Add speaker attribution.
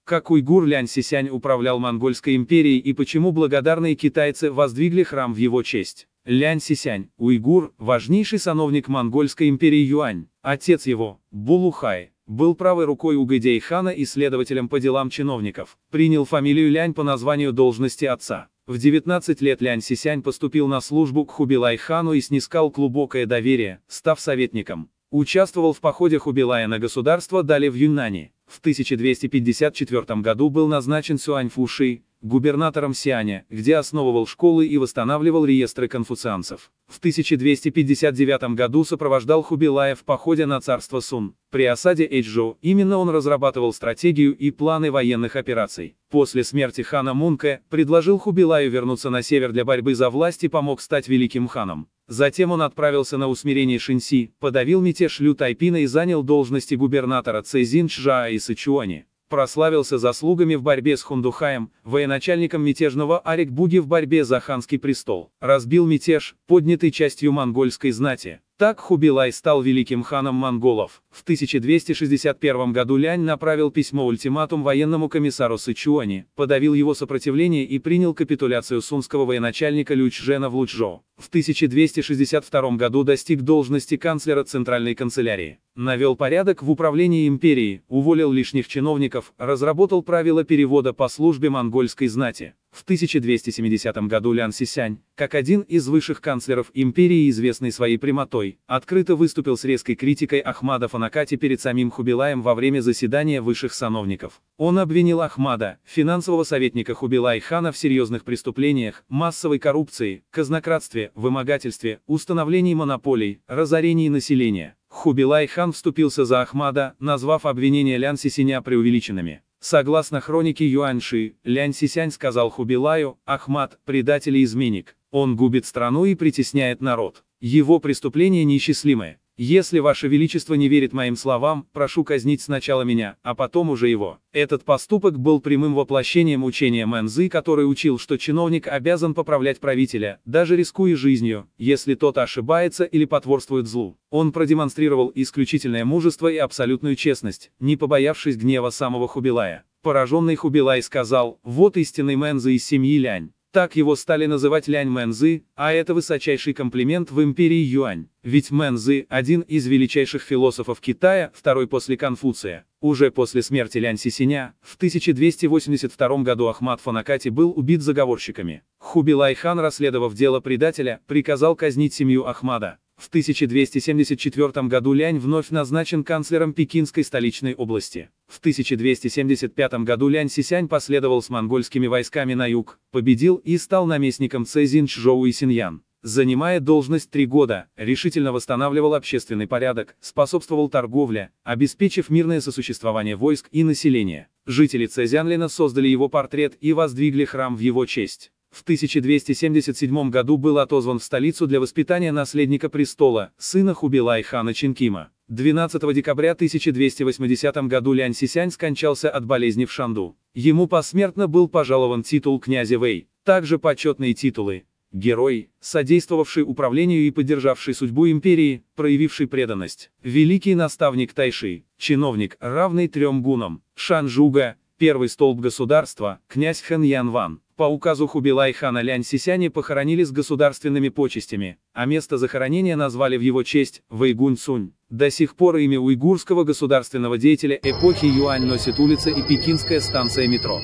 Speaker 1: Как уйгур Лянь Сисянь управлял Монгольской империей и почему благодарные китайцы воздвигли храм в его честь. Лянь Сисянь, уйгур, важнейший сановник Монгольской империи Юань. Отец его, Булухай, был правой рукой Угодей хана и следователем по делам чиновников. Принял фамилию Лянь по названию должности отца. В 19 лет Лянь Сисянь поступил на службу к Хубилай хану и снискал глубокое доверие, став советником. Участвовал в походе Хубилая на государство Дали в Юннане. В 1254 году был назначен Сюань Фуши, губернатором Сианя, где основывал школы и восстанавливал реестры конфуцианцев. В 1259 году сопровождал Хубилая в походе на царство Сун. При осаде Эйчжоу именно он разрабатывал стратегию и планы военных операций. После смерти хана Мунка предложил Хубилаю вернуться на север для борьбы за власть и помог стать великим ханом. Затем он отправился на усмирение Шинси, подавил мятеж Лю Тайпина и занял должности губернатора Цзиньчжаа и Сычуани. Прославился заслугами в борьбе с Хундухаем, военачальником мятежного Арик-Буги в борьбе за ханский престол. Разбил мятеж, поднятый частью монгольской знати. Так Хубилай стал великим ханом монголов. В 1261 году Лянь направил письмо-ультиматум военному комиссару Сычуани, подавил его сопротивление и принял капитуляцию сунского военачальника Лю Чжэна в Лучжоу. В 1262 году достиг должности канцлера Центральной канцелярии. Навел порядок в управлении империей, уволил лишних чиновников, разработал правила перевода по службе монгольской знати. В 1270 году Лянь Сисянь, как один из высших канцлеров империи, известный своей прямотой, открыто выступил с резкой критикой Ахмада Фонакати перед самим Хубилаем во время заседания высших сановников. Он обвинил Ахмада, финансового советника Хубилай хана, в серьезных преступлениях, массовой коррупции, казнократстве, вымогательстве, установлении монополий, разорении населения. Хубилай хан вступился за Ахмада, назвав обвинения Лянь Сисяня преувеличенными. Согласно хронике Юаньши, Лянь Сисянь сказал Хубилаю: «Ахмад – предатель и изменник. Он губит страну и притесняет народ. Его преступления неисчислимы. Если Ваше Величество не верит моим словам, прошу казнить сначала меня, а потом уже его». Этот поступок был прямым воплощением учения Мэнзы, который учил, что чиновник обязан поправлять правителя, даже рискуя жизнью, если тот ошибается или потворствует злу. Он продемонстрировал исключительное мужество и абсолютную честность, не побоявшись гнева самого Хубилая. Пораженный Хубилай сказал: «Вот истинный Мэнзы из семьи Лянь». Так его стали называть Лянь Мэнзы, а это высочайший комплимент в империи Юань. Ведь Мэнзы – один из величайших философов Китая, второй после Конфуция. Уже после смерти Лянь Сисяня, в 1282 году Ахмад Фонакати был убит заговорщиками. Хубилай хан, расследовав дело предателя, приказал казнить семью Ахмада. В 1274 году Лянь вновь назначен канцлером Пекинской столичной области. В 1275 году Лянь Сисянь последовал с монгольскими войсками на юг, победил и стал наместником Цзиньчжоу и Синьян. Занимая должность 3 года, решительно восстанавливал общественный порядок, способствовал торговле, обеспечив мирное сосуществование войск и населения. Жители Цзянлина создали его портрет и воздвигли храм в его честь. В 1277 году был отозван в столицу для воспитания наследника престола, сына Хубилай хана Чинкима. 12 декабря 1280 году Лянь Сисянь скончался от болезни в Шанду. Ему посмертно был пожалован титул князя Вэй, также почетные титулы: герой, содействовавший управлению и поддержавший судьбу империи, проявивший преданность; великий наставник Тайши, чиновник, равный 3 гунам; Шанжуга, первый столб государства, князь Хэн Янван. По указу Хубилай хана Лянь Сисяня похоронили с государственными почестями, а место захоронения назвали в его честь Вэйгунь-Сунь. До сих пор имя уйгурского государственного деятеля эпохи Юань носит улица и пекинская станция метро.